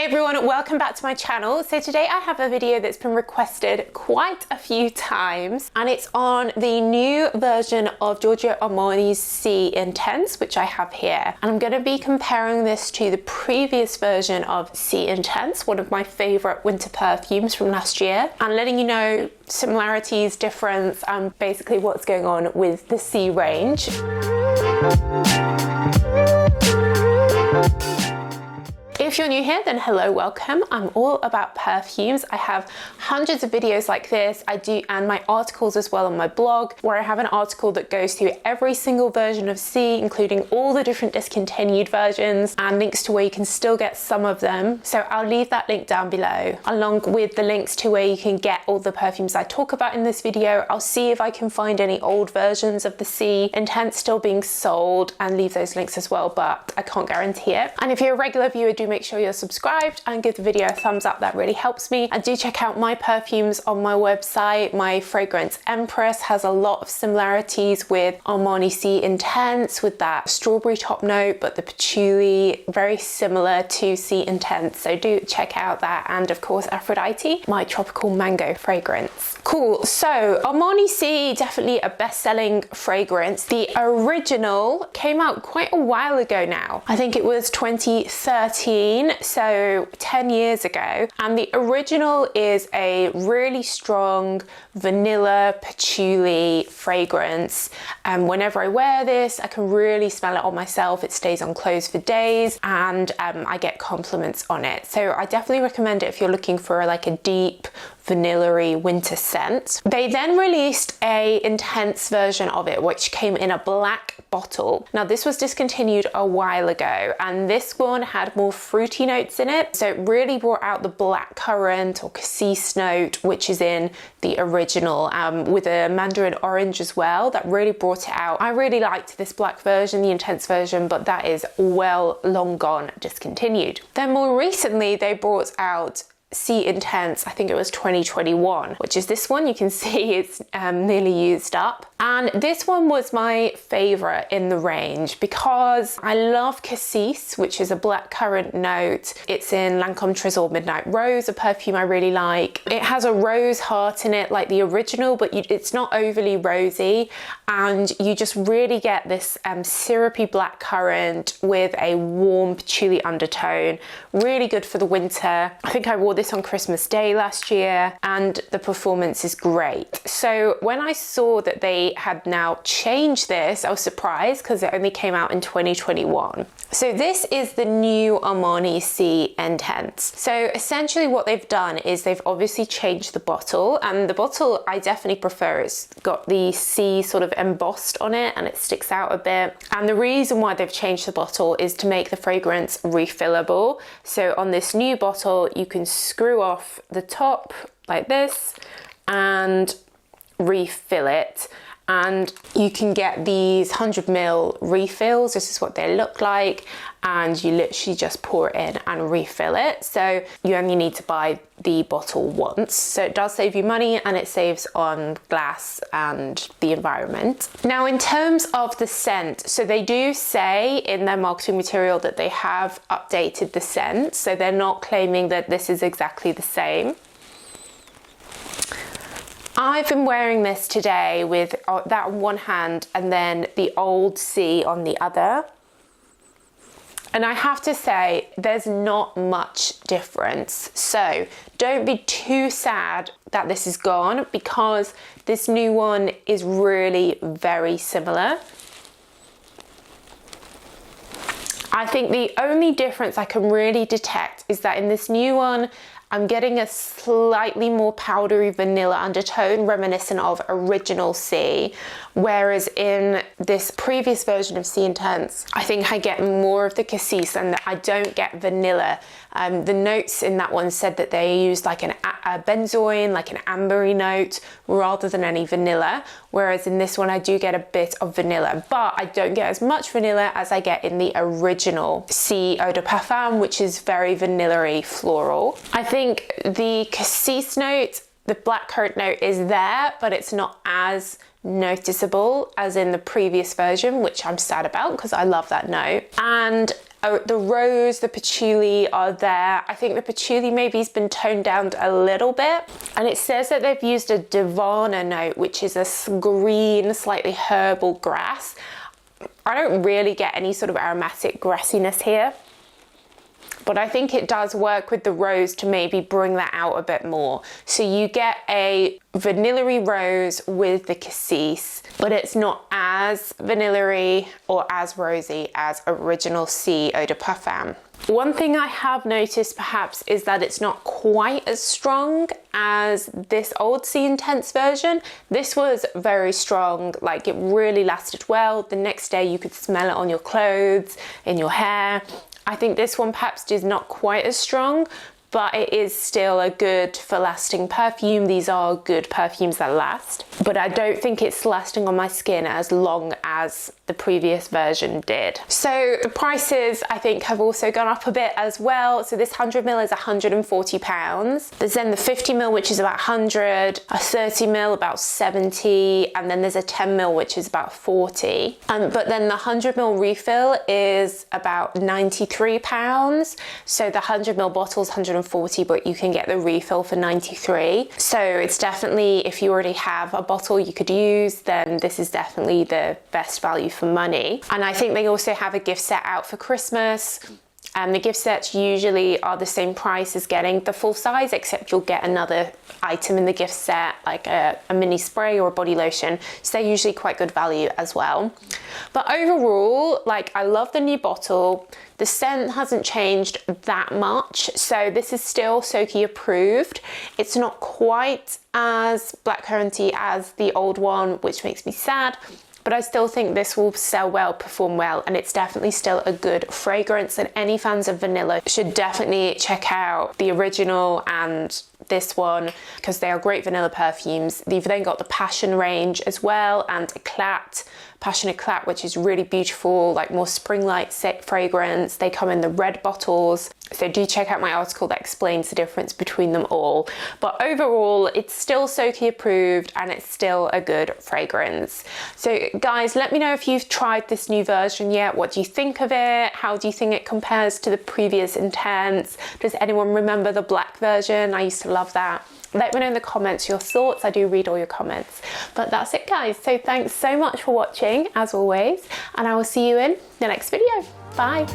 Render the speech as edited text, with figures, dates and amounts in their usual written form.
everyone, welcome back to my channel. So today I have a video that's been requested quite a few times, and it's on the new version of Giorgio Armani's C Intense, which I have here. And I'm going to be comparing this to the previous version of C Intense, one of my favorite winter perfumes from last year, and letting you know similarities, difference, and basically what's going on with the C range. If you're new here, then hello, welcome. I'm all about perfumes. I have hundreds of videos like this. And my articles as well on my blog, where I have an article that goes through every single version of C, including all the different discontinued versions and links to where you can still get some of them. So I'll leave that link down below, along with the links to where you can get all the perfumes I talk about in this video. I'll see if I can find any old versions of the C Intense still being sold and leave those links as well, but I can't guarantee it. And if you're a regular viewer, do make sure you're subscribed and give the video a thumbs up. That really helps me. And do check out my perfumes on my website. My fragrance Empress has a lot of similarities with Armani C Intense, with that strawberry top note, but the patchouli very similar to C Intense, so do check out that. And of course Aphrodite, my tropical mango fragrance. Cool. So Armani C, definitely a best-selling fragrance. The original came out quite a while ago now. I think it was 2013, so 10 years ago. And the original is a really strong vanilla patchouli fragrance. And whenever I wear this, I can really smell it on myself. It stays on clothes for days, and I get compliments on it. So I definitely recommend it if you're looking for like a deep vanilla-y winter scent. They then released a intense version of it, which came in a black bottle. Now this was discontinued a while ago, and this one had more fruity notes in it. So it really brought out the blackcurrant or cassis note, which is in the original, with a mandarin orange as well. That really brought it out. I really liked this black version, the intense version, but that is well long gone, discontinued. Then more recently, they brought out C Intense, I think it was 2021, which is this one. You can see it's nearly used up. And this one was my favorite in the range because I love cassis, which is a blackcurrant note. It's in Lancome Trésor Midnight Rose, a perfume I really like. It has a rose heart in it like the original, but it's not overly rosy, and you just really get this syrupy blackcurrant with a warm patchouli undertone. Really good for the winter. I think I wore this on Christmas Day last year, and the performance is great. So when I saw that they had now changed this, I was surprised because it only came out in 2021. So this is the new Armani C Intense. So essentially what they've done is they've obviously changed the bottle, and the bottle I definitely prefer. It's got the C sort of embossed on it and it sticks out a bit. And the reason why they've changed the bottle is to make the fragrance refillable. So on this new bottle, you can screw off the top like this and refill it. And you can get these 100ml refills. This is what they look like, and you literally just pour it in and refill it. So you only need to buy the bottle once. So it does save you money, and it saves on glass and the environment. Now in terms of the scent, so they do say in their marketing material that they have updated the scent, so they're not claiming that this is exactly the same. I've been wearing this today with that on one hand and then the old C on the other. And I have to say, there's not much difference. So don't be too sad that this is gone, because this new one is really very similar. I think the only difference I can really detect is that in this new one, I'm getting a slightly more powdery vanilla undertone reminiscent of original C, whereas in this previous version of C Intense, I think I get more of the cassis and I don't get vanilla. The notes in that one said that they used like a benzoin, like an ambery note, rather than any vanilla, whereas in this one I do get a bit of vanilla, but I don't get as much vanilla as I get in the original C Eau de Parfum, which is very vanilla-y floral. I think the cassis note, the blackcurrant note is there, but it's not as noticeable as in the previous version, which I'm sad about because I love that note. And The rose, the patchouli are there. I think the patchouli maybe has been toned down a little bit. And it says that they've used a Divana note, which is a green, slightly herbal grass. I don't really get any sort of aromatic grassiness here, but I think it does work with the rose to maybe bring that out a bit more. So you get a vanilla-y rose with the cassis, but it's not as vanilla-y or as rosy as Original C Eau de Parfum. One thing I have noticed perhaps is that it's not quite as strong as this Old Sea Intense version. This was very strong, like it really lasted well. The next day you could smell it on your clothes, in your hair. I think this one perhaps is not quite as strong, but it is still a good for lasting perfume. These are good perfumes that last, but I don't think it's lasting on my skin as long as the previous version did. So the prices I think have also gone up a bit as well. So this 100ml is £140. There's then the 50ml, which is about 100, a 30ml about 70, and then there's a 10ml, which is about 40. But then the 100ml refill is about £93. So the 100ml bottle is 140, but you can get the refill for 93. So it's definitely, if you already have a bottle you could use, then this is definitely the best value for money. And I think they also have a gift set out for Christmas. The gift sets usually are the same price as getting the full size, except you'll get another item in the gift set, like a mini spray or a body lotion. So they're usually quite good value as well. But overall, like, I love the new bottle. The scent hasn't changed that much. So this is still Soki approved. It's not quite as blackcurranty as the old one, which makes me sad. But I still think this will sell well, perform well, and it's definitely still a good fragrance, and any fans of vanilla should definitely check out the original and this one, because they are great vanilla perfumes. They've then got the Passion range as well, and Eclat, Passion Eclat, which is really beautiful, like more spring-like fragrance. They come in the red bottles. So do check out my article that explains the difference between them all. But overall, it's still Soki approved and it's still a good fragrance. So guys, let me know if you've tried this new version yet. What do you think of it? How do you think it compares to the previous Intense? Does anyone remember the black version? I used to love that. Let me know in the comments your thoughts. I do read all your comments. But that's it, guys. So thanks so much for watching, as always, and I will see you in the next video. Bye.